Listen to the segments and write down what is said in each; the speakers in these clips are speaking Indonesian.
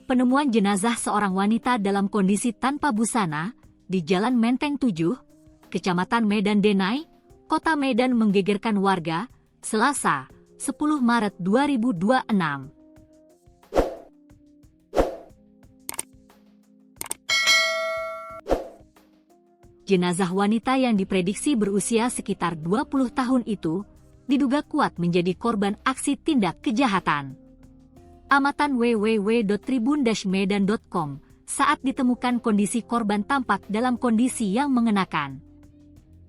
penemuan jenazah seorang wanita dalam kondisi tanpa busana di Jalan Menteng 7, Kecamatan Medan Denai, Kota Medan menggegerkan warga, Selasa, 10 Maret 2026. Jenazah wanita yang diprediksi berusia sekitar 20 tahun itu diduga kuat menjadi korban aksi tindak kejahatan. Amatan www.tribun-medan.com, saat ditemukan kondisi korban tampak dalam kondisi yang mengenakan.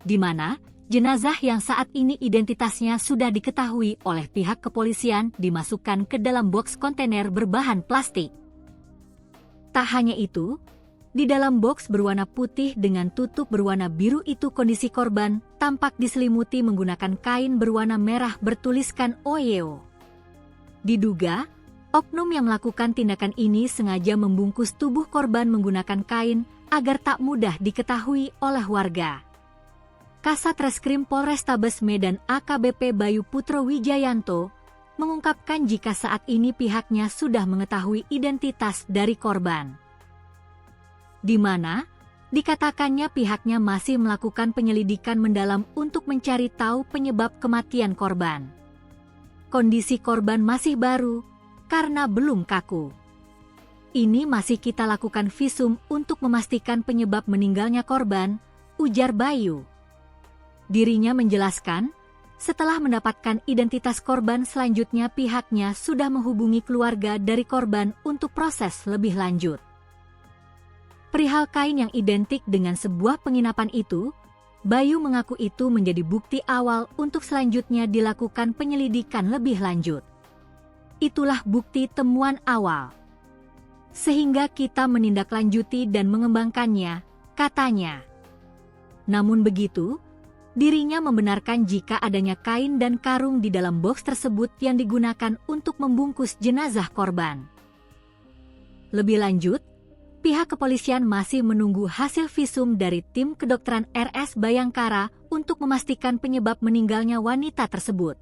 Di mana jenazah yang saat ini identitasnya sudah diketahui oleh pihak kepolisian dimasukkan ke dalam boks kontainer berbahan plastik. Tak hanya itu, di dalam boks berwarna putih dengan tutup berwarna biru itu kondisi korban tampak diselimuti menggunakan kain berwarna merah bertuliskan OYO. Diduga, oknum yang melakukan tindakan ini sengaja membungkus tubuh korban menggunakan kain agar tak mudah diketahui oleh warga. Kasat Reskrim Polrestabes Medan AKBP Bayu Putro Wijayanto mengungkapkan jika saat ini pihaknya sudah mengetahui identitas dari korban. Di mana dikatakannya pihaknya masih melakukan penyelidikan mendalam untuk mencari tahu penyebab kematian korban. Kondisi korban masih baru karena belum kaku. Ini masih kita lakukan visum untuk memastikan penyebab meninggalnya korban, ujar Bayu. Dirinya menjelaskan, setelah mendapatkan identitas korban selanjutnya pihaknya sudah menghubungi keluarga dari korban untuk proses lebih lanjut. Perihal kain yang identik dengan sebuah penginapan itu, Bayu mengaku itu menjadi bukti awal untuk selanjutnya dilakukan penyelidikan lebih lanjut. Itulah bukti temuan awal. Sehingga kita menindaklanjuti dan mengembangkannya, katanya. Namun begitu, dirinya membenarkan jika adanya kain dan karung di dalam boks tersebut yang digunakan untuk membungkus jenazah korban. Lebih lanjut, pihak kepolisian masih menunggu hasil visum dari tim kedokteran RS Bayangkara untuk memastikan penyebab meninggalnya wanita tersebut.